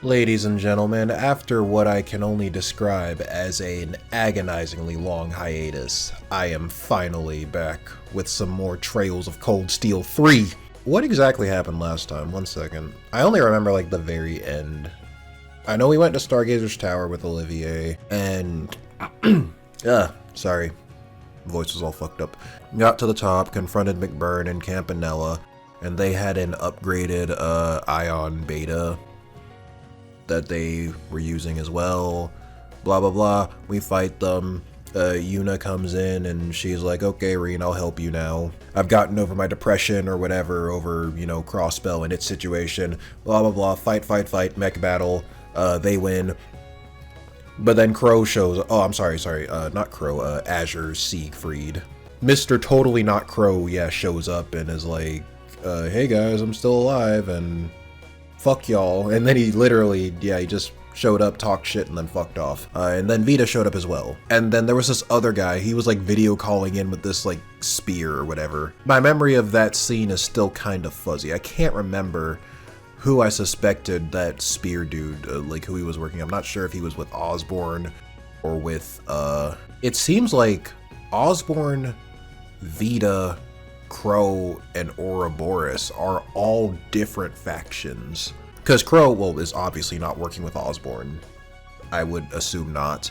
Ladies and gentlemen, after what I can only describe as an agonizingly long hiatus, I am finally back with some more Trails of Cold Steel 3. What exactly happened last time? One second. I only remember like the very end. I know we went to Stargazer's Tower with Olivier, and sorry, voice was all fucked up. Got to the top, confronted McBurn and Campanella, and they had an upgraded Aion beta that they were using as well. Blah blah blah. We fight them. Yuna comes in and she's like, okay, Reen, I'll help you now. I've gotten over my depression or whatever over, you know, Crossbell and its situation. Blah blah blah. Fight, mech battle. They win. But then Crow shows, oh, I'm sorry, not Crow, Azure Siegfried. Mr. Totally Not Crow, yeah, shows up and is like, hey guys, I'm still alive, and fuck y'all. And then he literally, yeah, he just showed up, talked shit, and then fucked off. And then Vita showed up as well. And then there was this other guy, he was like video calling in with this like spear or whatever. My memory of that scene is still kind of fuzzy. I can't remember who I suspected that spear dude, like who he was working. I'm not sure if he was with Osborne or with, it seems like Osborne, Vita, Crow, and Ouroboros are all different factions. Because Crow, well, is obviously not working with Osborne. I would assume not.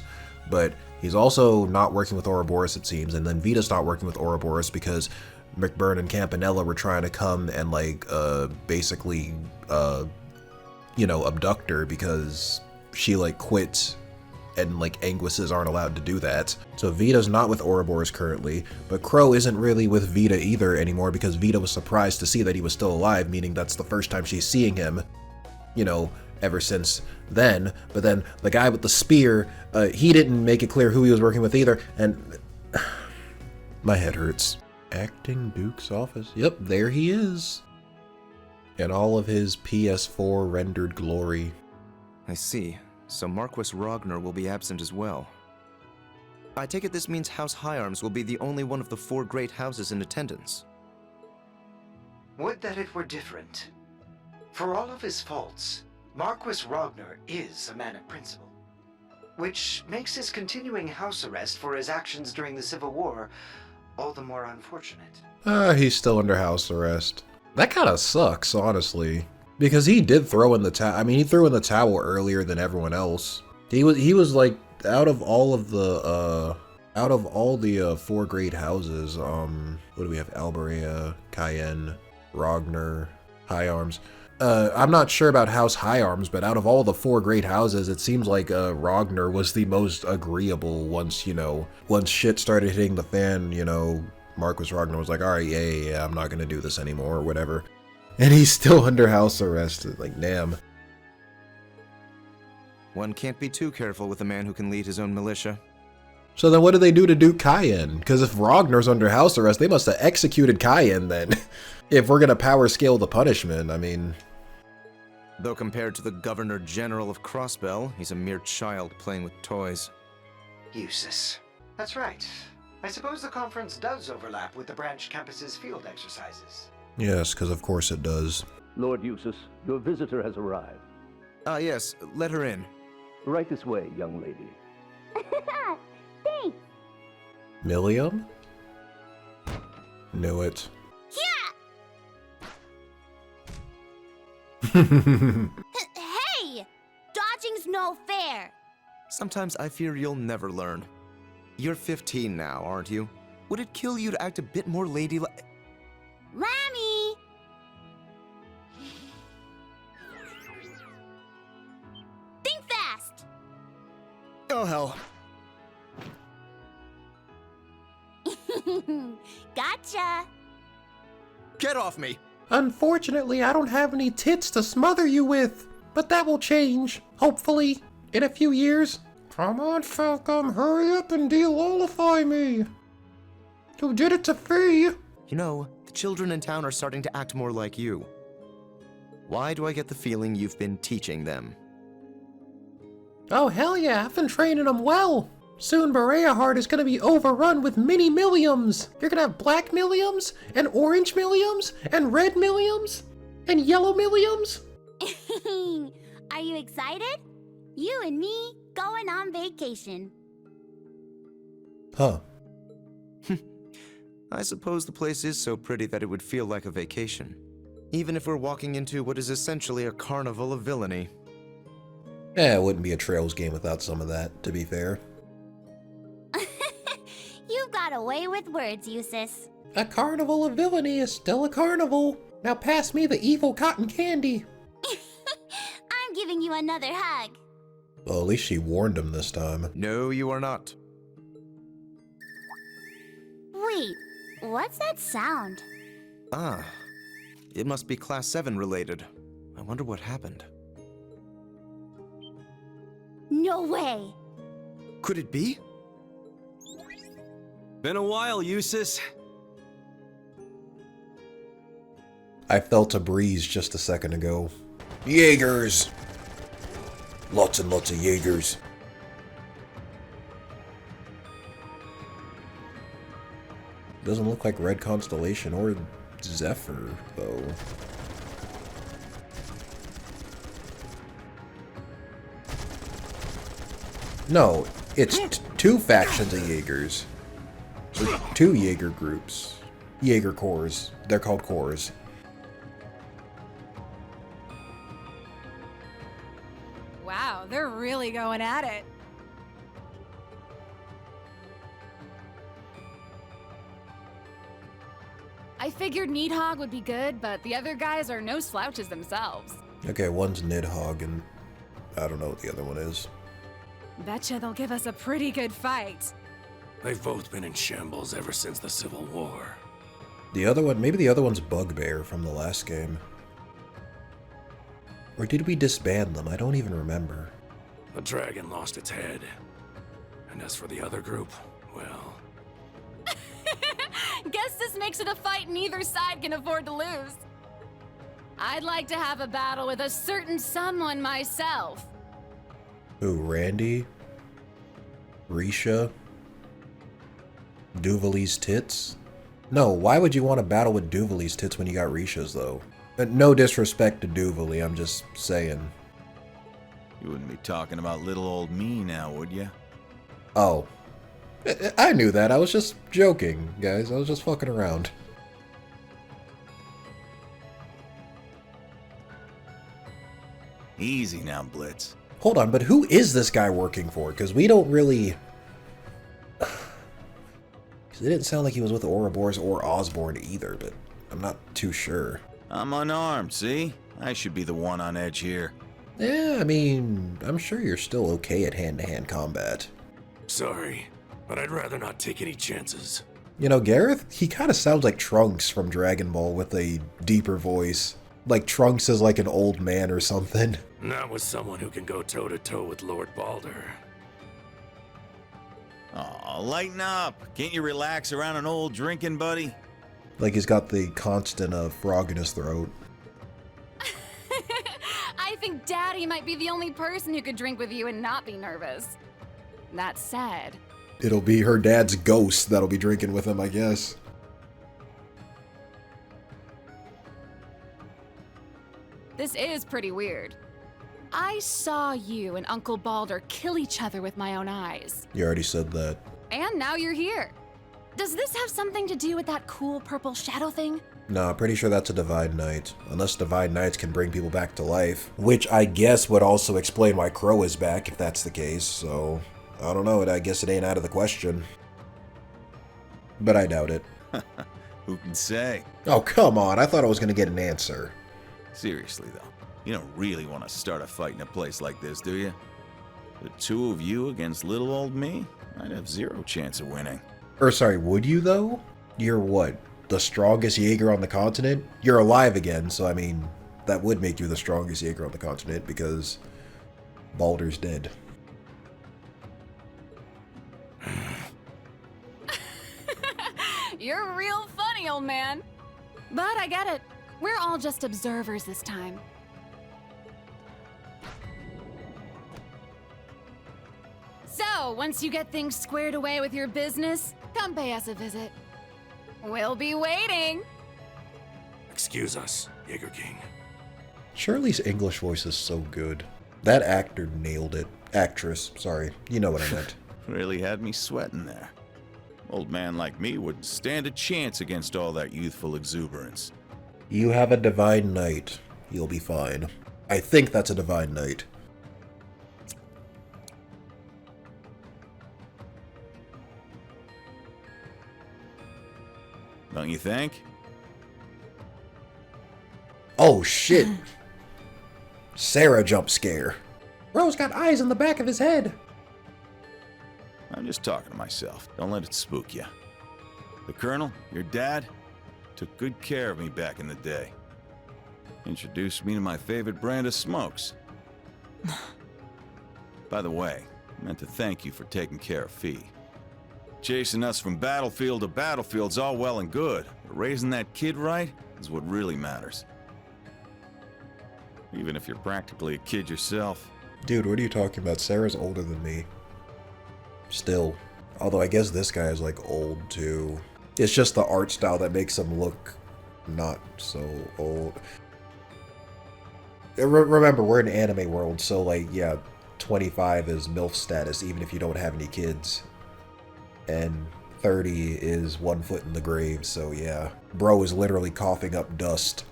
But he's also not working with Ouroboros, it seems. And then Vita's not working with Ouroboros because McBurn and Campanella were trying to come and like basically you know, abduct her because she like quit and like Anguisses aren't allowed to do that. So Vita's not with Ouroboros currently, but Crow isn't really with Vita either anymore because Vita was surprised to see that he was still alive, meaning that's the first time she's seeing him, you know, ever since then. But then the guy with the spear, he didn't make it clear who he was working with either, and my head hurts. Acting Duke's office. Yep, there he is. In all of his PS4 rendered glory. I see. So Marquis Ragnar will be absent as well. I take it this means House High Arms will be the only one of the four great houses in attendance. Would that it were different. For all of his faults, Marquis Ragnar is a man of principle, which makes his continuing house arrest for his actions during the Civil War all the more unfortunate. He's still under house arrest. That kind of sucks, honestly, because he did throw in the towel. I mean, he threw in the towel earlier than everyone else. He was like out of all the four great houses. What do we have? Alberea, Cayenne, Ragnar, High Arms. I'm not sure about House High Arms, but out of all the four great houses, it seems like Ragnar was the most agreeable once shit started hitting the fan, you know. Marquis Ragnar was like, alright, yeah, I'm not gonna do this anymore, or whatever. And he's still under house arrest, like, damn. One can't be too careful with a man who can lead his own militia. So then what do they do to Duke Cayenne? Because if Ragnar's under house arrest, they must have executed Cayenne then. If we're gonna power scale the punishment, I mean. Though compared to the Governor General of Crossbell, he's a mere child playing with toys. Useless. That's right. I suppose the conference does overlap with the branch campus's field exercises. Yes, because of course it does. Lord Eustace, your visitor has arrived. Ah, yes, let her in. Right this way, young lady. Thanks. Milliam? Knew it. Yeah! Hey! Dodging's no fair. Sometimes I fear you'll never learn. You're 15 now, aren't you? Would it kill you to act a bit more ladylike? Lammy! Think fast! Oh, hell. Gotcha! Get off me! Unfortunately, I don't have any tits to smother you with, but that will change, hopefully, in a few years. Come on, Falcom, hurry up and de-lollify me. You did it to Fee. You know, the children in town are starting to act more like you. Why do I get the feeling you've been teaching them? Oh, hell yeah, I've been training them well. Soon Berea Heart is gonna be overrun with mini Milliums. You're gonna have black Milliums, and orange Milliums, and red Milliums, and yellow Milliums. Are you You excited? You and me going on vacation. Huh. I suppose the place is so pretty that it would feel like a vacation. Even if we're walking into what is essentially a carnival of villainy. It wouldn't be a Trails game without some of that, to be fair. You got away with words, Eustace. A carnival of villainy is still a carnival. Now pass me the evil cotton candy. I'm giving you another hug. Well, at least she warned him this time. No, you are not. Wait, what's that sound? Ah, it must be Class 7 related. I wonder what happened. No way. Could it be? Been a while, Eustace. I felt a breeze just a second ago. Jaegers! Lots and lots of Jaegers. Doesn't look like Red Constellation or Zephyr, though. No, it's two factions of Jaegers. Or two Jaeger groups. Jaeger Corps. They're called Corps. Wow, they're really going at it. I figured Needhog would be good, but the other guys are no slouches themselves. Okay, one's Nidhogg and I don't know what the other one is. Betcha they'll give us a pretty good fight. They've both been in shambles ever since the Civil War. The other one, maybe the other one's Bugbear from the last game. Or did we disband them? I don't even remember. The dragon lost its head. And as for the other group, well... Guess this makes it a fight neither side can afford to lose. I'd like to have a battle with a certain someone myself. Who, Randy? Risha? Duvali's tits? No, why would you want to battle with Duvali's tits when you got Risha's, though? No disrespect to Duvali, I'm just saying. You wouldn't be talking about little old me now, would you? Oh. I knew that. I was just joking, guys. I was just fucking around. Easy now, Blitz. Hold on, but who is this guy working for? Because we don't really... Because it didn't sound like he was with Ouroboros or Osborne either, but I'm not too sure. I'm unarmed, see? I should be the one on edge here. Yeah, I mean, I'm sure you're still okay at hand-to-hand combat. Sorry, but I'd rather not take any chances. You know, Gareth, he kind of sounds like Trunks from Dragon Ball with a deeper voice. Like Trunks is like an old man or something. Not with someone who can go toe-to-toe with Lord Balder. Aw, lighten up. Can't you relax around an old drinking buddy? Like he's got the constant frog in his throat. I think Daddy might be the only person who could drink with you and not be nervous. That said... It'll be her dad's ghost that'll be drinking with him, I guess. This is pretty weird. I saw you and Uncle Balder kill each other with my own eyes. You already said that. And now you're here. Does this have something to do with that cool purple shadow thing? No, I'm pretty sure that's a Divine Knight. Unless Divine Knights can bring people back to life. Which I guess would also explain why Crow is back, if that's the case, so... I don't know, I guess it ain't out of the question. But I doubt it. Who can say? Oh, come on, I thought I was gonna get an answer. Seriously, though, you don't really want to start a fight in a place like this, do you? The two of you against little old me? I'd have zero chance of winning. Or sorry, would you though? You're what? The strongest Jaeger on the continent? You're alive again, so I mean, that would make you the strongest Jaeger on the continent because Balder's dead. You're real funny, old man. But I get it. We're all just observers this time. So, once you get things squared away with your business, come pay us a visit. We'll be waiting. Excuse us, Jaeger King. Shirley's English voice is so good. That actor nailed it. Actress, sorry. You know what I meant. Really had me sweating there. Old man like me wouldn't stand a chance against all that youthful exuberance. You have a divine knight. You'll be fine. I think that's a divine knight. Don't you think? Oh shit! Sarah jump scare. Bro's got eyes on the back of his head. I'm just talking to myself. Don't let it spook you. The Colonel, your dad, took good care of me back in the day. Introduced me to my favorite brand of smokes. By the way, I meant to thank you for taking care of Fee. Chasing us from battlefield to battlefield's all well and good, but raising that kid right is what really matters. Even if you're practically a kid yourself. Dude, what are you talking about? Sarah's older than me. Still. Although I guess this guy is like old too. It's just the art style that makes him look not so old. Remember, we're in anime world, so like, yeah, 25 is MILF status even if you don't have any kids. And 30 is 1 foot in the grave, so yeah. Bro is literally coughing up dust.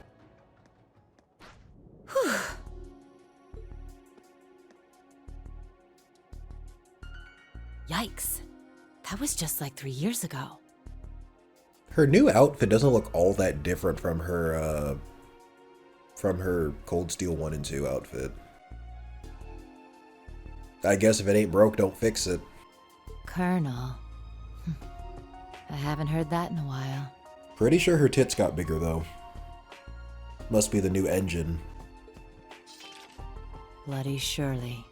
Yikes. That was just like 3 years ago. Her new outfit doesn't look all that different from her Cold Steel 1 and 2 outfit. I guess if it ain't broke, don't fix it. Colonel. I haven't heard that in a while. Pretty sure her tits got bigger though. Must be the new engine. Bloody Shirley.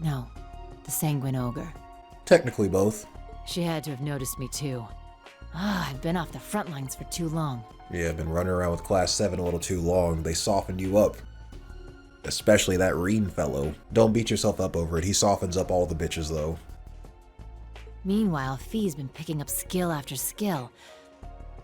No, the Sanguine Ogre. Technically both. She had to have noticed me too. I've been off the front lines for too long. Yeah, I've been running around with Class 7 a little too long. They softened you up. Especially that Reen fellow. Don't beat yourself up over it. He softens up all the bitches though. Meanwhile, Fee's been picking up skill after skill.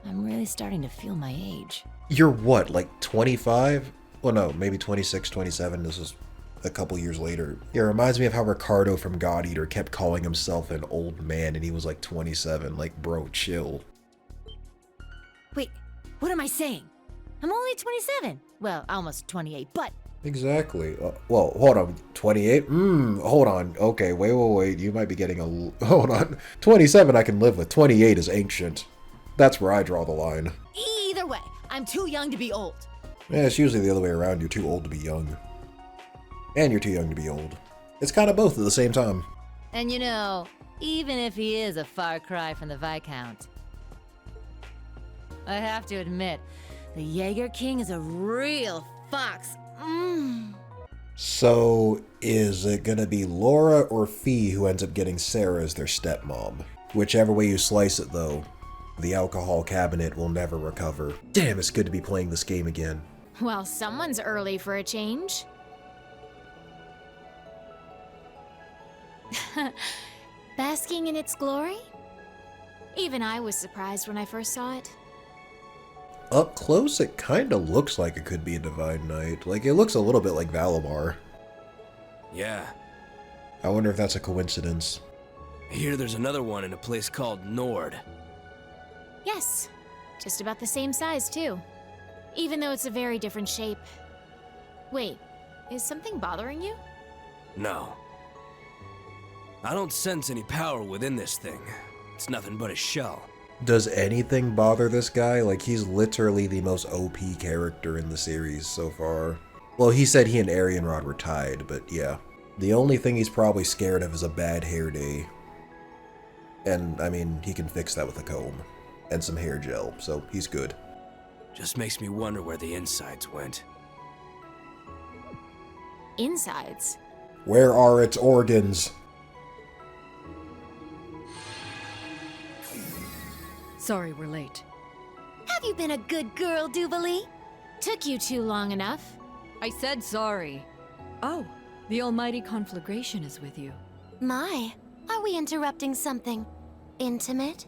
I'm really starting to feel my age. You're what, like 25? Well, no, maybe 26, 27. This is a couple years later. Yeah, it reminds me of how Ricardo from God Eater kept calling himself an old man and he was like 27. Like, bro, chill. Wait, what am I saying? I'm only 27. Well, almost 28, but... Exactly. Well, hold on. 28? Hold on. Okay, wait. You might be getting a... Hold on. 27 I can live with. 28 is ancient. That's where I draw the line. Either way, I'm too young to be old. Yeah, it's usually the other way around. You're too old to be young. And you're too young to be old. It's kind of both at the same time. And you know, even if he is a far cry from the Viscount, I have to admit, the Jaeger King is a real fox. So, is it gonna be Laura or Fee who ends up getting Sarah as their stepmom? Whichever way you slice it though, the alcohol cabinet will never recover. Damn, it's good to be playing this game again. Well, someone's early for a change. Basking in its glory? Even I was surprised when I first saw it. Up close, it kinda looks like it could be a Divine Knight. Like, it looks a little bit like Valimar. Yeah. I wonder if that's a coincidence. I hear there's another one in a place called Nord. Yes, just about the same size too. Even though it's a very different shape. Wait, is something bothering you? No. I don't sense any power within this thing. It's nothing but a shell. Does anything bother this guy? Like, he's literally the most OP character in the series so far. Well, he said he and Arianrod were tied, but yeah. The only thing he's probably scared of is a bad hair day. And, I mean, he can fix that with a comb. And some hair gel, so he's good. Just makes me wonder where the insides went. Insides? Where are its organs? Sorry we're late. Have you been a good girl, Duvalie? Took you too long enough. I said sorry. Oh, the almighty conflagration is with you. My, are we interrupting something intimate?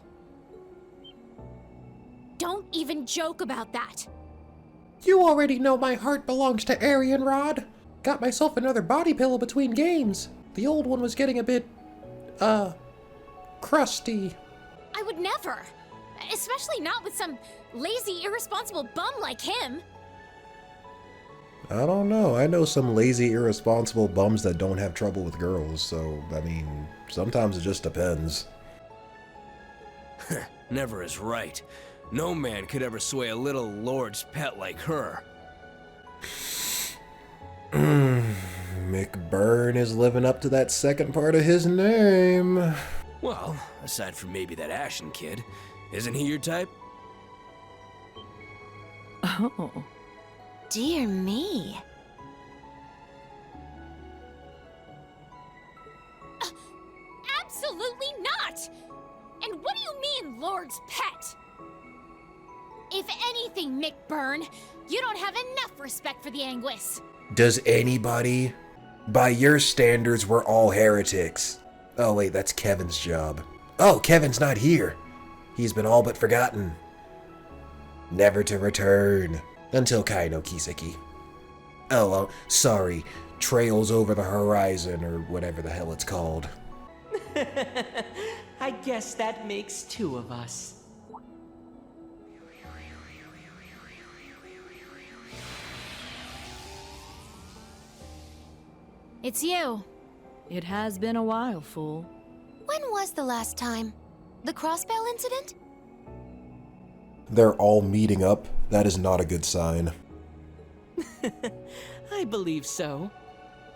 Don't even joke about that. You already know my heart belongs to Arianrod. Got myself another body pillow between games. The old one was getting a bit, crusty. I would never. Especially not with some lazy, irresponsible bum like him. I don't know. I know some lazy, irresponsible bums that don't have trouble with girls, so, I mean, sometimes it just depends. Never is right. No man could ever sway a little lord's pet like her. McBurn is living up to that second part of his name. Well, aside from maybe that Ashen kid, isn't he your type? Oh. Dear me. Absolutely not! And what do you mean, Lord's pet? If anything, McBurn, you don't have enough respect for the Anguis. Does anybody? By your standards, we're all heretics. Oh wait, that's Kevin's job. Oh, Kevin's not here. He's been all but forgotten. Never to return. Until Sen No Kiseki. Oh, sorry. Trails over the horizon, or whatever the hell it's called. I guess that makes two of us. It's you. It has been a while, fool. When was the last time? The crossbell incident? They're all meeting up. That is not a good sign. I believe so.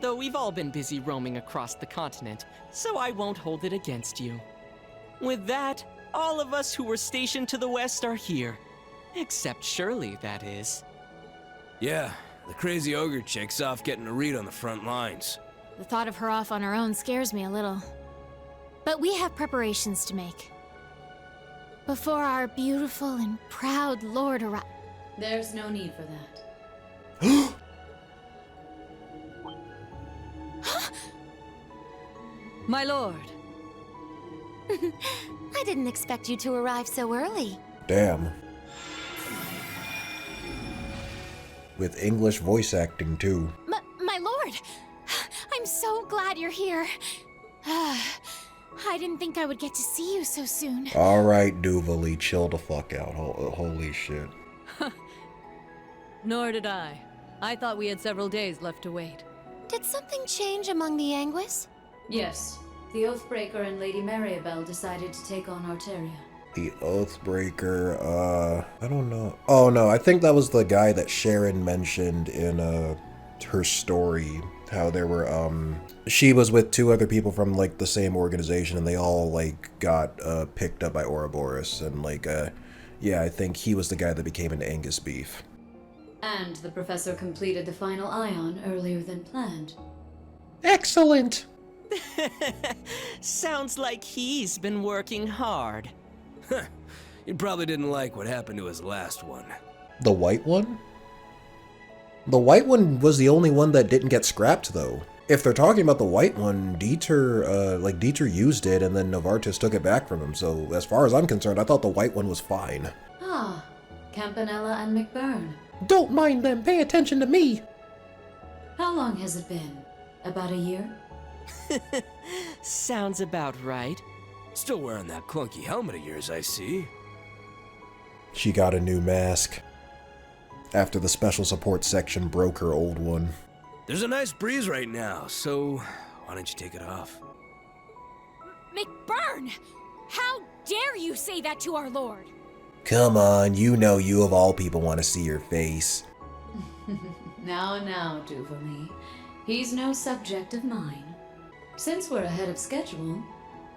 Though we've all been busy roaming across the continent, so I won't hold it against you. With that, all of us who were stationed to the west are here. Except Shirley, that is. Yeah, the crazy ogre chick's off getting a read on the front lines. The thought of her off on her own scares me a little. But we have preparations to make. Before our beautiful and proud lord arrives. There's no need for that. My lord. I didn't expect you to arrive so early. Damn. With English voice acting, too. My lord! I'm so glad you're here. I didn't think I would get to see you so soon. Alright, Duvalie, chill the fuck out. Holy shit. Nor did I. I thought we had several days left to wait. Did something change among the Anguis? Yes. The Oathbreaker and Lady Maribel decided to take on Arteria. The Oathbreaker, I don't know. Oh no, I think that was the guy that Sharon mentioned in, her story. How there were, she was with two other people from, like, the same organization, and they all, like, got, picked up by Ouroboros, and, like, yeah, I think he was the guy that became an Angus beef. And the professor completed the final Aion earlier than planned. Excellent! Sounds like he's been working hard. You probably didn't like what happened to his last one. The white one? The white one was the only one that didn't get scrapped, though. If they're talking about the white one, Dieter used it, and then Novartis took it back from him, so as far as I'm concerned, I thought the white one was fine. Ah, Campanella and McBurn. Don't mind them, pay attention to me! How long has it been? About a year? Sounds about right. Still wearing that clunky helmet of yours, I see. She got a new mask. After the special support section broke her old one. There's a nice breeze right now, so why don't you take it off? McBurn! How dare you say that to our lord? Come on, you know you of all people want to see your face. Now, Duvalie. He's no subject of mine. Since we're ahead of schedule,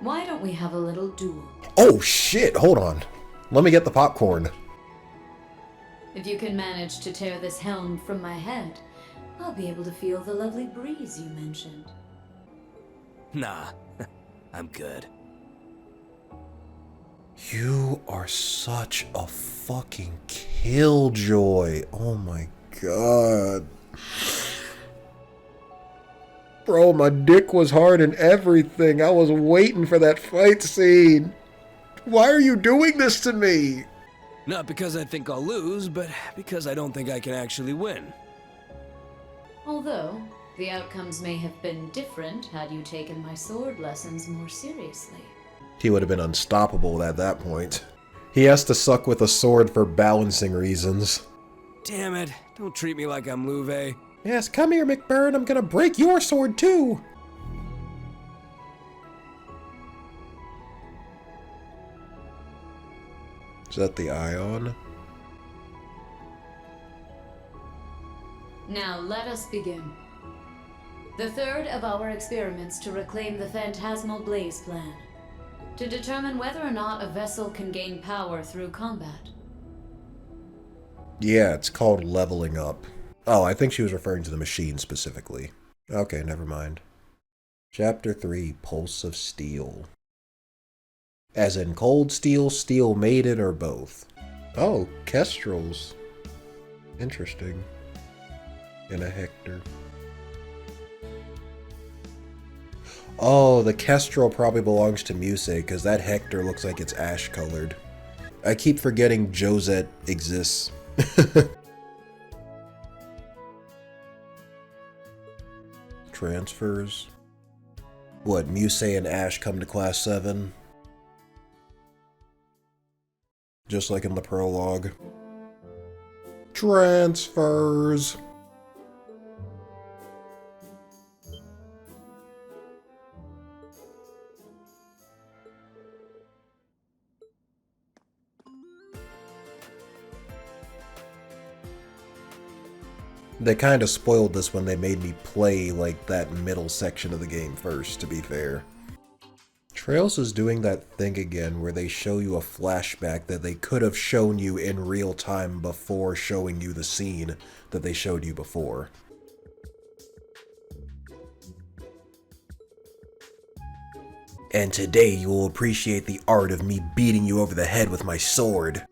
why don't we have a little duel? Oh shit, hold on. Let me get the popcorn. If you can manage to tear this helm from my head, I'll be able to feel the lovely breeze you mentioned. Nah, I'm good. You are such a fucking killjoy. Oh my god. Bro, my dick was hard and everything. I was waiting for that fight scene. Why are you doing this to me? Not because I think I'll lose, but because I don't think I can actually win. Although, The outcomes may have been different had you taken my sword lessons more seriously. He would have been unstoppable at that point. He has to suck with a sword for balancing reasons. Damn it, don't treat me like I'm Louve. Yes, come here, McBurn, I'm gonna break your sword too! Is that the Aion? Now let us begin. The third of our experiments to reclaim the Phantasmal Blaze plan. To determine whether or not a vessel can gain power through combat. Yeah, it's called leveling up. Oh, I think she was referring to the machine specifically. Okay, never mind. Chapter 3, Pulse of Steel. As in cold steel, steel maiden, or both. Oh, kestrels. Interesting. And a Hector. Oh, the kestrel probably belongs to Muse, because that Hector looks like it's ash-colored. I keep forgetting Josette exists. Transfers. What, Muse and Ash come to Class 7? Just like in the prologue. Transfers. They kind of spoiled this when they made me play, like, that middle section of the game first, to be fair. Trails is doing that thing again where they show you a flashback that they could have shown you in real time before showing you the scene that they showed you before. And today you will appreciate the art of me beating you over the head with my sword.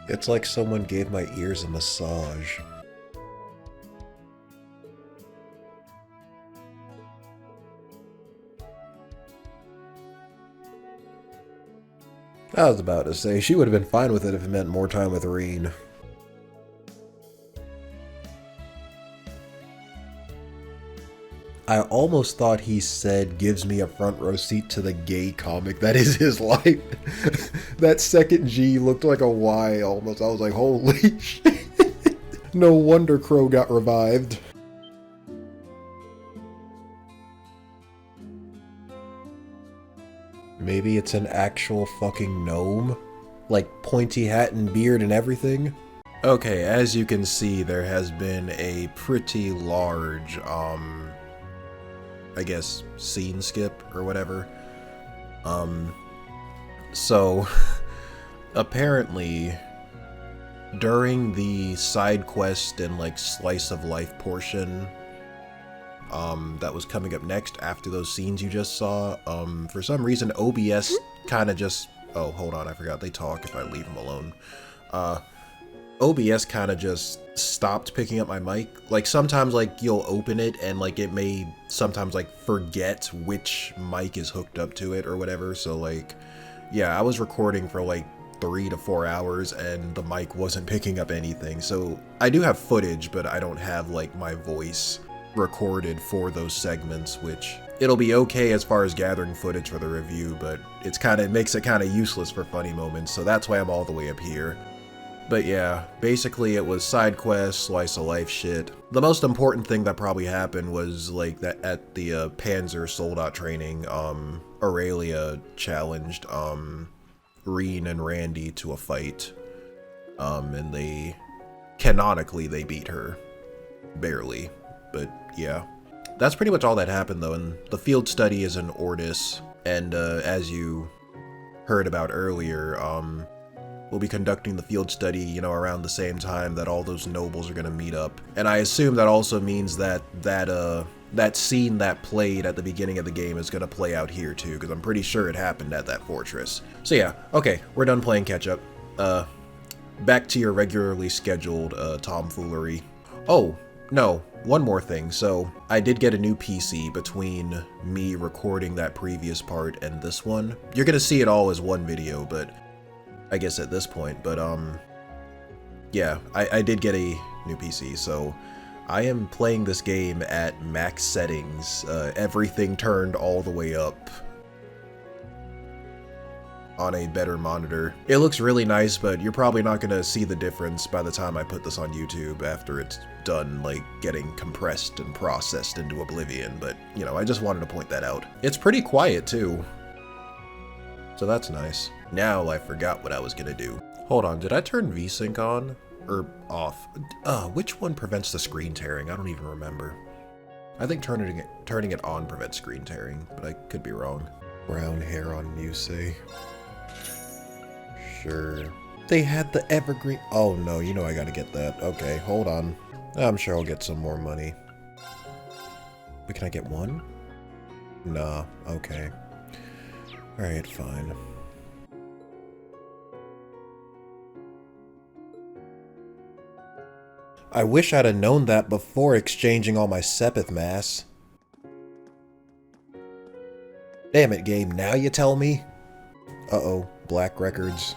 It's like someone gave my ears a massage. I was about to say, she would have been fine with it if it meant more time with Reen. I almost thought he said, gives me a front row seat to the gay comic that is his life. That second G looked like a Y almost. I was like, holy shit. No wonder Crow got revived. Maybe it's an actual fucking gnome? Like pointy hat and beard and everything? Okay, as you can see, there has been a pretty large, I guess, scene skip or whatever. So, apparently, during the side quest and, like, slice of life portion, that was coming up next after those scenes you just saw, for some reason, OBS kind of just... Oh, hold on, I forgot they talk if I leave them alone. OBS kind of just stopped picking up my mic. Like, sometimes, like, you'll open it and, like, it may sometimes, like, forget which mic is hooked up to it or whatever. So, like, yeah, I was recording for, like, 3 to 4 hours and the mic wasn't picking up anything. So, I do have footage, but I don't have, like, my voice recorded for those segments, which it'll be okay as far as gathering footage for the review, but it makes it kind of useless for funny moments. So that's why I'm all the way up here. But yeah, basically it was side quest, slice of life shit. The most important thing that probably happened was like that at the Panzer Soldat training, Aurelia challenged Reen and Randy to a fight. And canonically they beat her. Barely. But yeah. That's pretty much all that happened though, and the field study is in Ordis, and as you heard about earlier, we'll be conducting the field study, you know, around the same time that all those nobles are gonna meet up. And I assume that also means that that scene that played at the beginning of the game is gonna play out here too, because I'm pretty sure it happened at that fortress. So yeah, okay, we're done playing catch up. Back to your regularly scheduled tomfoolery. Oh, no, one more thing. So I did get a new PC between me recording that previous part and this one. You're gonna see it all as one video, but I guess at this point, but yeah, I did get a new PC, so I am playing this game at max settings, everything turned all the way up on a better monitor. It looks really nice, but you're probably not gonna see the difference by the time I put this on YouTube after it's done, like, getting compressed and processed into oblivion, but, you know, I just wanted to point that out. It's pretty quiet, too. So that's nice. Now I forgot what I was gonna do. Hold on, did I turn VSync on? Or off? Which one prevents the screen tearing? I don't even remember. I think turning it on prevents screen tearing, but I could be wrong. Brown hair on Musei. Sure. They had the evergreen. Oh no, you know I gotta get that. Okay, hold on. I'm sure I'll get some more money. But can I get one? Nah, okay. Alright, fine. I wish I'd have known that before exchanging all my Sepith mass. Damn it, game, now you tell me? Uh-oh, black records.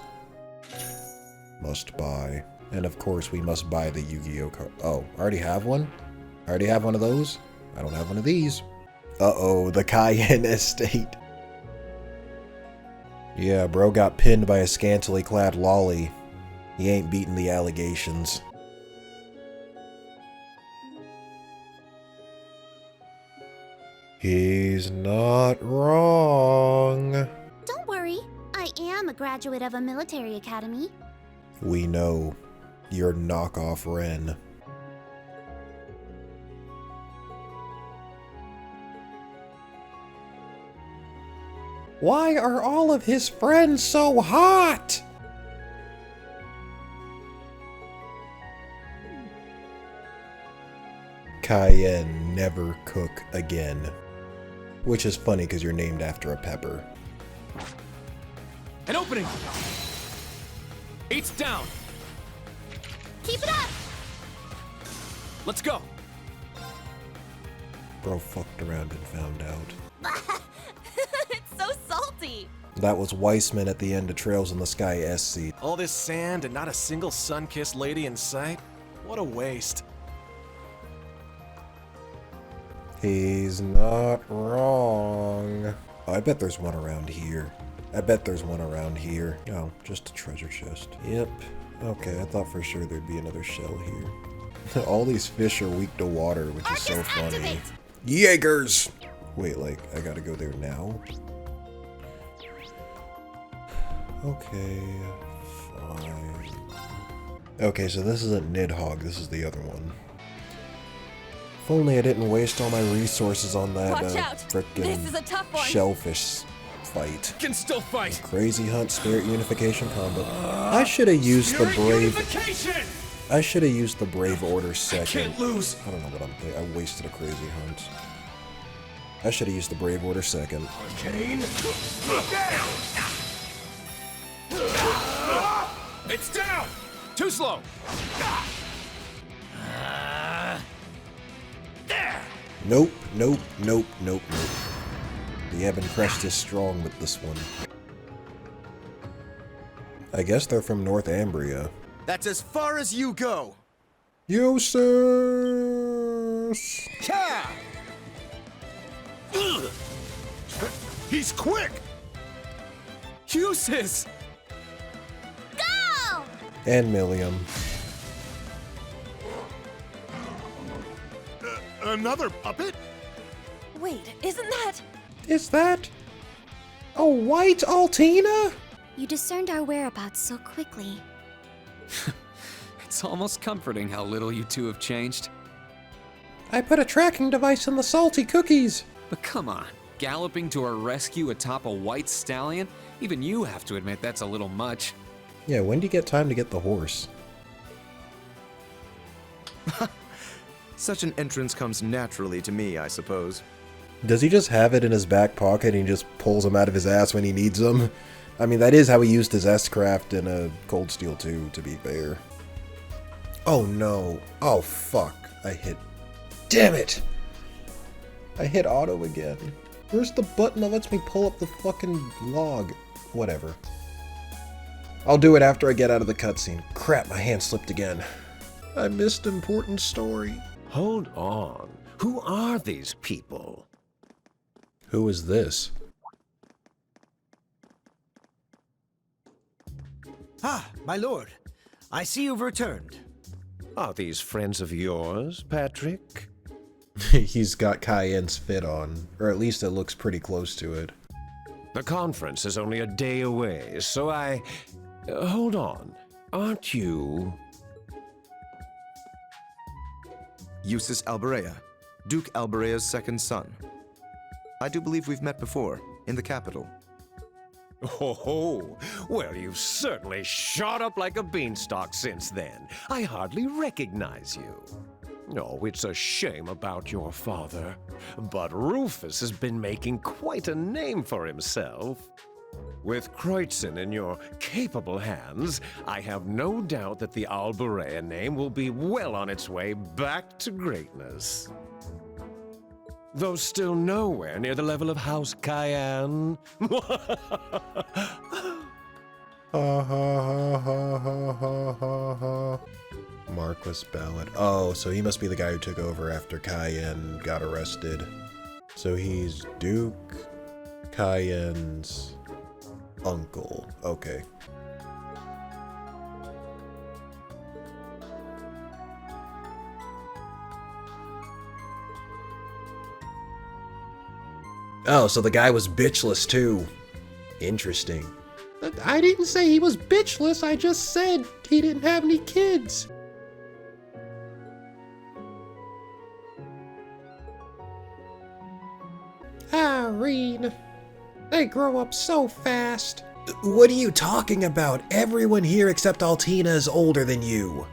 Must buy. And of course we must buy the Yu-Gi-Oh card. Oh, I already have one? I already have one of those? I don't have one of these. Uh-oh, the Cayenne estate. Yeah, bro got pinned by a scantily clad lolly. He ain't beating the allegations. He's not wrong. Don't worry, I am a graduate of a military academy. We know. You're knockoff Ren. Why are all of his friends so hot? Cayenne, never cook again. Which is funny because you're named after a pepper. An opening! 8's down! Keep it up! Let's go! Bro fucked around and found out. It's so salty! That was Weissman at the end of Trails in the Sky SC. All this sand and not a single sun-kissed lady in sight? What a waste. He's not wrong. Oh, I bet there's one around here. I bet there's one around here. Oh, just a treasure chest. Yep. Okay, I thought for sure there'd be another shell here. All these fish are weak to water, which is so funny. Activate. Jaegers! Wait, like, I gotta go there now? Okay, fine. Okay, so this isn't Nidhogg, this is the other one. If only I didn't waste all my resources on that frickin' shellfish fight. Can still fight. Crazy Hunt Spirit Unification combo. I should have used the Brave. I should have used the Brave Order second. I can't lose. I don't know what I'm thinking. I wasted a Crazy Hunt. I should have used the Brave Order second. Arcane. It's down. Too slow. There. Nope, nope, nope, nope, nope. The Ebon Crest is strong with this one. I guess they're from North Ambria. That's as far as you go. Usus! Yeah. He's quick. Uses. Go! And Millium. Another puppet? Wait, isn't that... Is that a white Altina? You discerned our whereabouts so quickly. It's almost comforting how little you two have changed. I put a tracking device in the salty cookies. But come on, galloping to our rescue atop a white stallion? Even you have to admit that's a little much. Yeah, when do you get time to get the horse? Such an entrance comes naturally to me, I suppose. Does he just have it in his back pocket and he just pulls them out of his ass when he needs them? I mean, that is how he used his S-Craft in a Cold Steel 2, to be fair. Oh no. Oh fuck. I hit... Damn it! I hit auto again. Where's the button that lets me pull up the fucking log? Whatever. I'll do it after I get out of the cutscene. Crap, my hand slipped again. I missed important story. Hold on. Who are these people? Who is this? Ah, my lord. I see you've returned. Are these friends of yours, Patrick? He's got Cayenne's fit on, or at least it looks pretty close to it. The conference is only a day away, so hold on. Aren't you... Eustace Alberea, Duke Alberea's second son. I do believe we've met before, in the capital. Oh, well, you've certainly shot up like a beanstalk since then. I hardly recognize you. Oh, it's a shame about your father, but Rufus has been making quite a name for himself. With Kreutzen in your capable hands, I have no doubt that the Alberea name will be well on its way back to greatness. Though still nowhere near the level of House Cayenne. Marquis Ballad. Oh, so he must be the guy who took over after Cayenne got arrested. So he's Duke Cayenne's uncle. Okay. Oh, so the guy was bitchless too. Interesting. I didn't say he was bitchless, I just said he didn't have any kids. Irene, they grow up so fast. What are you talking about? Everyone here except Altina is older than you.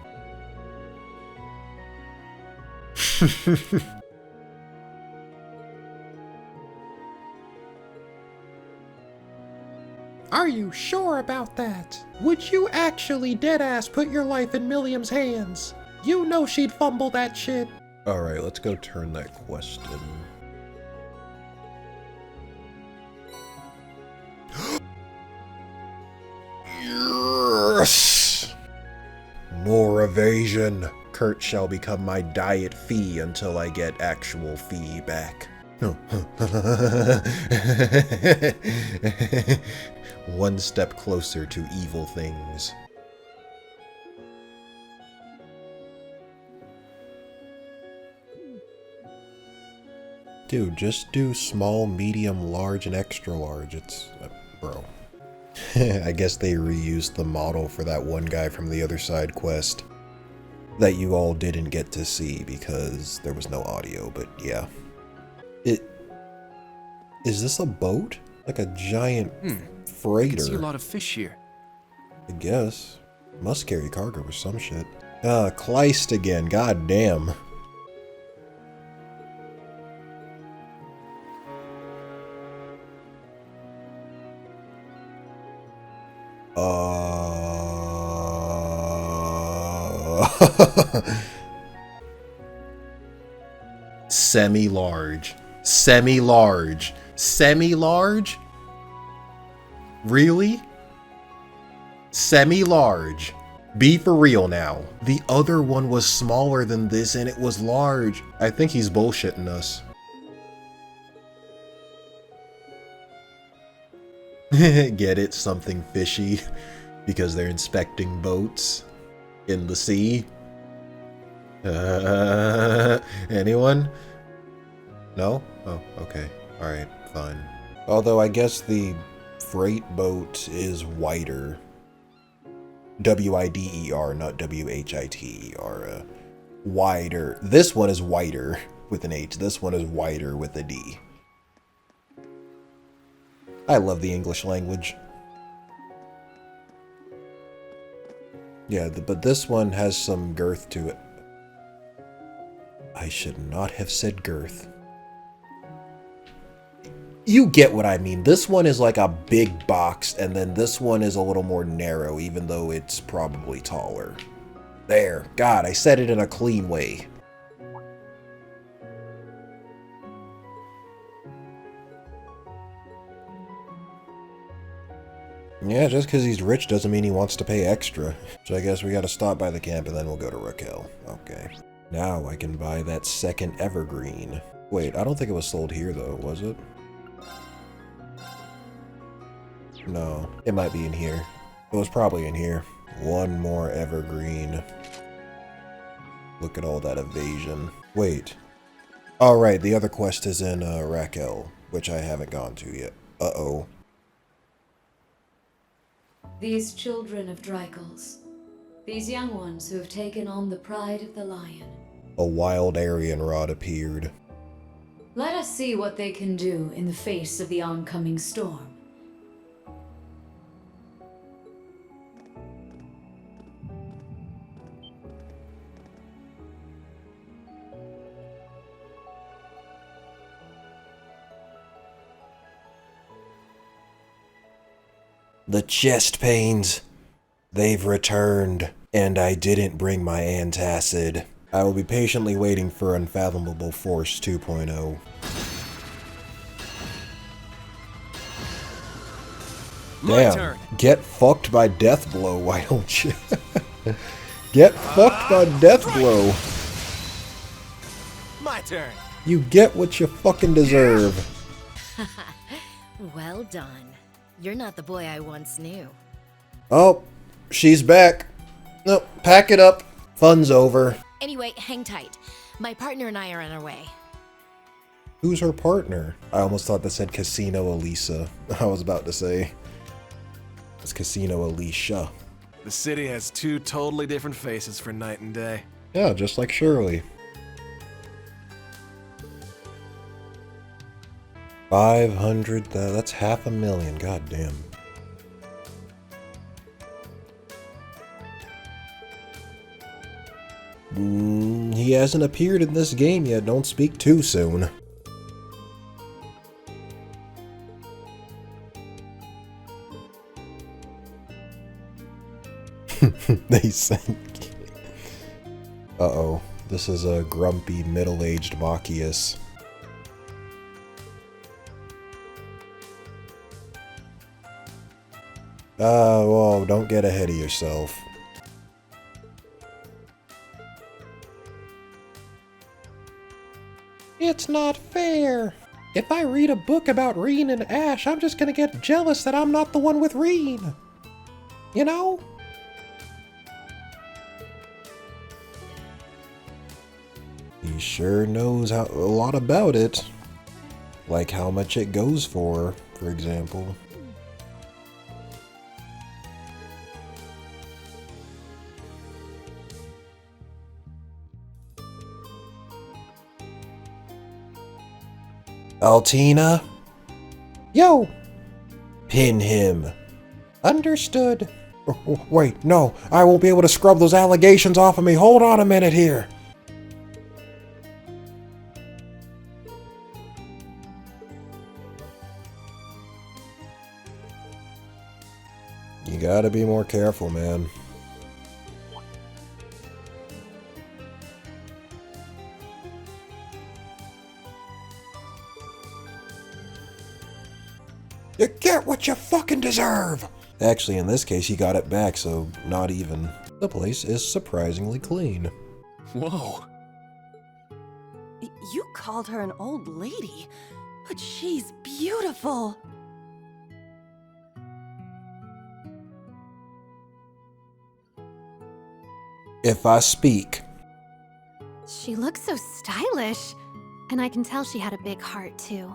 Are you sure about that? Would you actually deadass put your life in Milliam's hands? You know she'd fumble that shit. Alright, let's go turn that quest in. Yes! More evasion. Kurt shall become my diet fee until I get actual fee back. One step closer to evil things. Dude, just do small, medium, large, and extra large. It's... bro. I guess they reused the model for that one guy from the other side quest that you all didn't get to see because there was no audio, but yeah. Is this a boat? Like a giant freighter? I can see a lot of fish here. I guess. Must carry cargo or some shit. Kleist again, god damn. Semi-large. Semi-large. Semi-large? Really? Semi-large. Be for real now. The other one was smaller than this and it was large. I think he's bullshitting us. Get it? Something fishy. Because they're inspecting boats in the sea. Anyone? No? Oh, okay. Alright, fine. Although I guess the freight boat is wider. W-I-D-E-R, not W-H-I-T-E-R. Wider. This one is wider with an H. This one is wider with a D. I love the English language. Yeah, but this one has some girth to it. I should not have said girth. You get what I mean. This one is like a big box, and then this one is a little more narrow, even though it's probably taller. There. God, I said it in a clean way. Yeah, just because he's rich doesn't mean he wants to pay extra. So I guess we gotta stop by the camp and then we'll go to Raquel. Okay. Now I can buy that second evergreen. Wait, I don't think it was sold here though, was it? No, it might be in here. It was probably in here. One more evergreen. Look at all that evasion. Wait. All right, the other quest is in Raquel, which I haven't gone to yet. Uh-oh. These children of Drycles, these young ones who have taken on the pride of the lion. A wild Aryan rod appeared. Let us see what they can do in the face of the oncoming storm. The chest pains. They've returned, and I didn't bring my antacid. I will be patiently waiting for Unfathomable Force 2.0. Damn, get fucked by Death Blow, why don't you? Get fucked by Death Blow. My turn. You get what you fucking deserve. Well done. You're not the boy I once knew. Oh, she's back. No, pack it up. Fun's over. Anyway, hang tight. My partner and I are on our way. Who's her partner? I almost thought that said Casino Elisa. I was about to say. It's Casino Alicia. The city has two totally different faces for night and day. Yeah, just like Shirley. 500, that's $500,000, goddamn. He hasn't appeared in this game yet, don't speak too soon. They sank. Uh-oh, this is a grumpy, middle-aged Machias. Whoa, don't get ahead of yourself. It's not fair. If I read a book about Reen and Ash, I'm just gonna get jealous that I'm not the one with Reen. You know? He sure knows a lot about it. Like how much it goes for example. Altina? Yo! Pin him. Understood. Wait, no. I won't be able to scrub those allegations off of me. Hold on a minute here. You gotta be more careful, man. You get what you fucking deserve! Actually, in this case, he got it back, so not even. The place is surprisingly clean. Whoa. You called her an old lady, but she's beautiful. If I speak. She looks so stylish, and I can tell she had a big heart, too.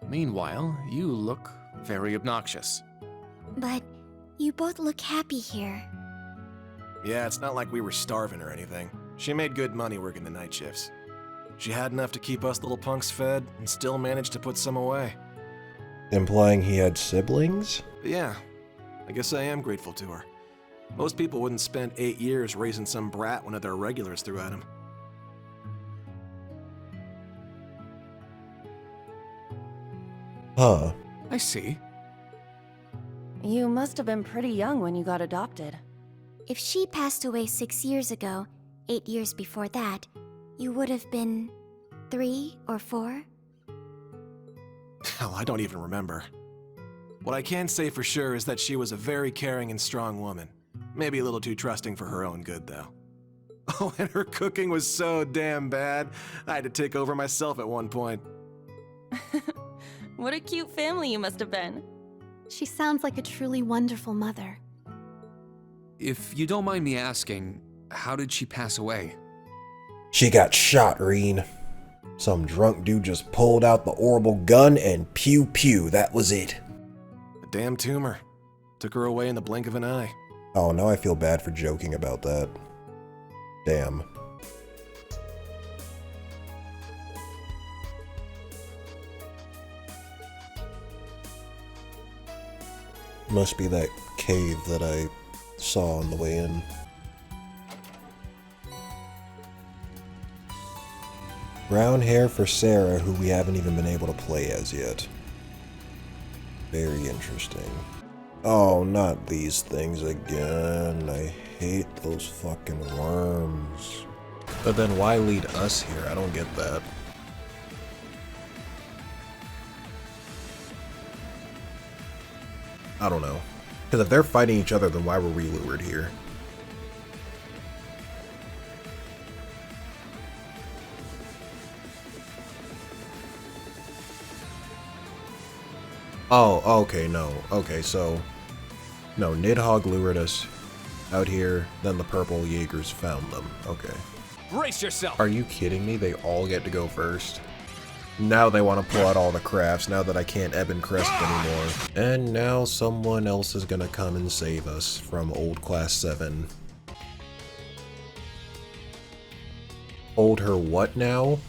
Meanwhile, you look very obnoxious. But you both look happy here. Yeah, it's not like we were starving or anything. She made good money working the night shifts. She had enough to keep us little punks fed, and still managed to put some away. Implying he had siblings? But yeah, I guess I am grateful to her. Most people wouldn't spend 8 years raising some brat one of their regulars threw at him. Huh. I see. You must have been pretty young when you got adopted. If she passed away 6 years ago, 8 years before that, you would have been 3 or 4? Hell, I don't even remember. What I can say for sure is that she was a very caring and strong woman. Maybe a little too trusting for her own good, though. Oh, and her cooking was so damn bad, I had to take over myself at one point. What a cute family you must have been. She sounds like a truly wonderful mother. If you don't mind me asking, how did she pass away? She got shot, Reen. Some drunk dude just pulled out the horrible gun and pew pew, that was it. A damn tumor. Took her away in the blink of an eye. Oh, now I feel bad for joking about that. Damn. Must be that cave that I saw on the way in. Brown hair for Sarah, who we haven't even been able to play as yet. Very interesting. Oh, not these things again. I hate those fucking worms. But then why lead us here? I don't get that. I don't know. Because if they're fighting each other, then why were we lured here? Oh, okay, no. Okay, so... No, Nidhogg lured us out here, then the purple Jaegers found them. Okay. Brace yourself! Are you kidding me? They all get to go first? Now they want to pull out all the crafts, now that I can't ebb and crest anymore. And now someone else is gonna come and save us from old class 7. Old her what now?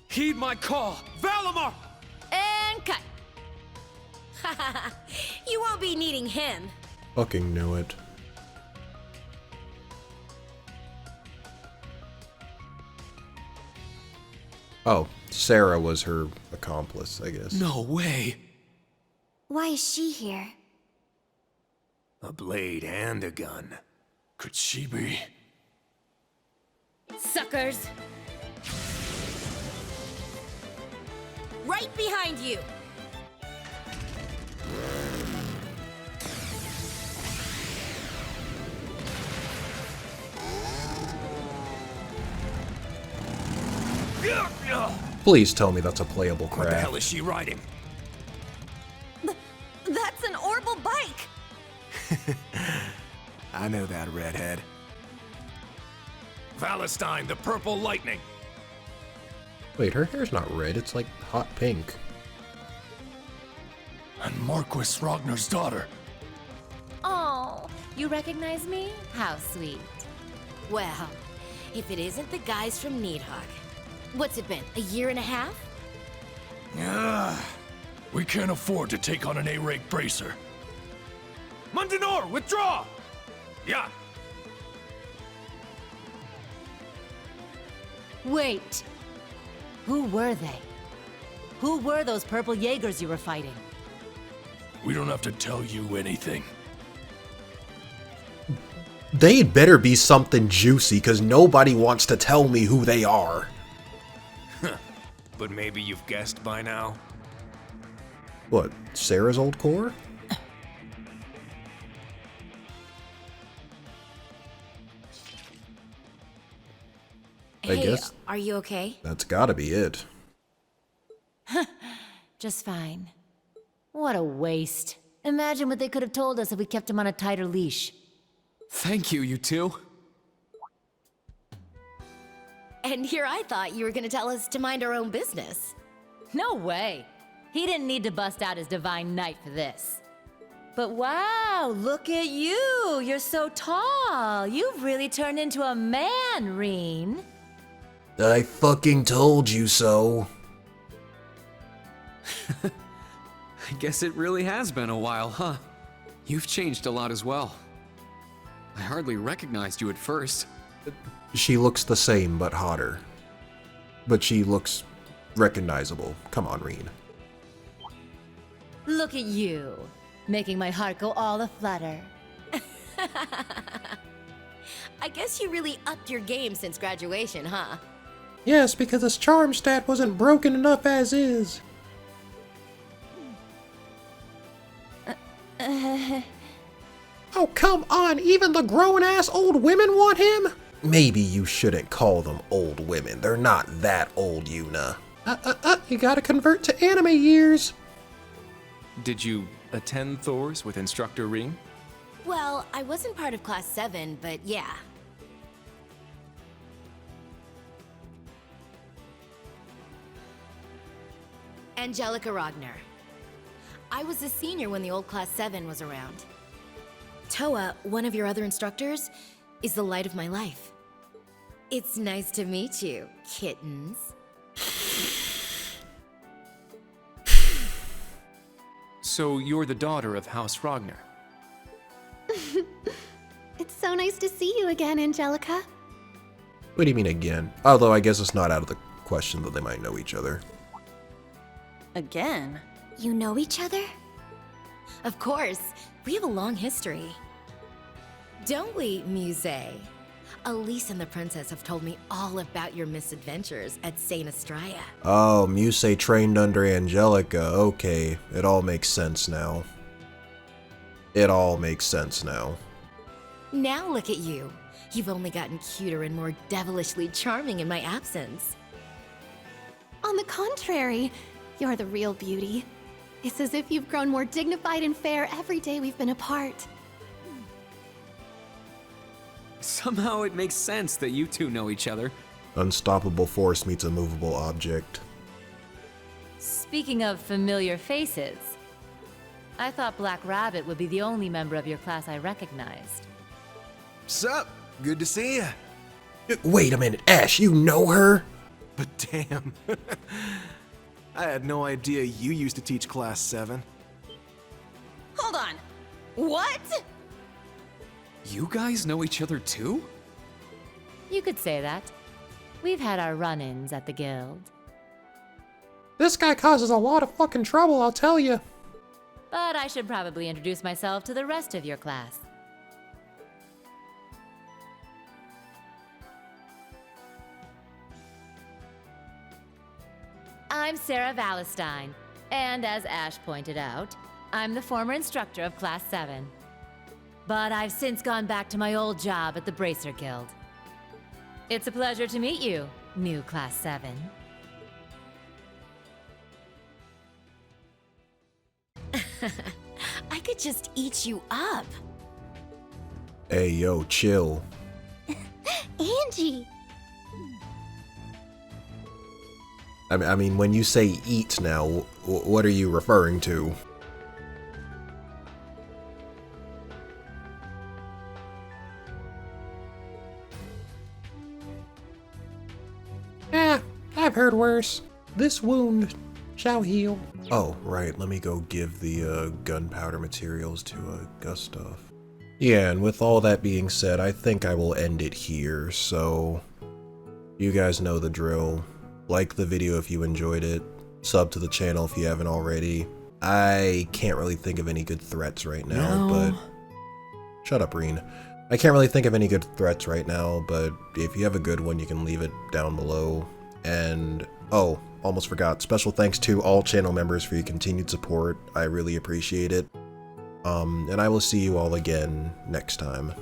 Heed my call! Valimar! And cut. You won't be needing him. Fucking knew it. Oh, Sarah was her accomplice, I guess. No way! Why is she here? A blade and a gun. Could she be? Suckers! Right behind you! Please tell me that's a playable craft. What the hell is she riding? That's an Orbital bike! I know that, redhead. Valestine, the purple lightning! Wait, her hair's not red, it's like hot pink. And Marquis Ragnar's daughter. Oh, you recognize me? How sweet. Well, if it isn't the guys from Nidhogg. What's it been, a year and a half? We can't afford to take on an A-rank bracer. Mundanor, withdraw! Yeah. Wait. Who were they? Who were those purple Jaegers you were fighting? We don't have to tell you anything. They'd better be something juicy, because nobody wants to tell me who they are. But maybe you've guessed by now? What, Sarah's old core? I guess are you okay? that's gotta be it. Just fine. What a waste. Imagine what they could have told us if we kept him on a tighter leash. Thank you, you two. And here I thought you were gonna tell us to mind our own business. No way. He didn't need to bust out his divine knight for this. But wow, look at you. You're so tall. You've really turned into a man, Reen. I fucking told you so. I guess it really has been a while, huh? You've changed a lot as well. I hardly recognized you at first. She looks the same, but hotter. But she looks recognizable. Come on, Reen. Look at you, making my heart go all a-flutter. I guess you really upped your game since graduation, huh? Yes, because his charm stat wasn't broken enough as is. Oh, come on! Even the grown-ass old women want him? Maybe you shouldn't call them old women. They're not that old, Yuna. You gotta convert to anime years. Did you attend Thor's with Instructor Ring? Well, I wasn't part of Class 7, but yeah. Angelica Ragnar. I was a senior when the old Class 7 was around. Toa, one of your other instructors, is the light of my life. It's nice to meet you, kittens. So you're the daughter of House Ragnar? It's so nice to see you again, Angelica. What do you mean again? Although I guess it's not out of the question that they might know each other. Again? You know each other? Of course. We have a long history. Don't we, Muse? Elise and the princess have told me all about your misadventures at Saint Estrella. Oh, Muse trained under Angelica. Okay, it all makes sense now. It all makes sense now. Now look at you. You've only gotten cuter and more devilishly charming in my absence. On the contrary, you're the real beauty. It's as if you've grown more dignified and fair every day we've been apart. Somehow it makes sense that you two know each other. Unstoppable force meets a movable object. Speaking of familiar faces, I thought Black Rabbit would be the only member of your class I recognized. Sup? Good to see ya. Wait a minute, Ash, you know her? But damn. I had no idea you used to teach Class 7. Hold on. What? You guys know each other too? You could say that. We've had our run-ins at the guild. This guy causes a lot of fucking trouble, I'll tell you. But I should probably introduce myself to the rest of your class. I'm Sarah Valestine, and as Ash pointed out, I'm the former instructor of Class 7. But I've since gone back to my old job at the Bracer Guild. It's a pleasure to meet you, new Class 7. I could just eat you up. Hey, yo, chill. Angie! I mean, when you say eat now, what are you referring to? I've heard worse. This wound shall heal. Oh, right, let me go give the gunpowder materials to Gustav. Yeah, and with all that being said, I think I will end it here, so you guys know the drill. Like the video if you enjoyed it, sub to the channel if you haven't already. I can't really think of any good threats right now, but... Shut up, Reen. I can't really think of any good threats right now, but if you have a good one, you can leave it down below. And, oh, almost forgot, special thanks to all channel members for your continued support. I really appreciate it. And I will see you all again next time.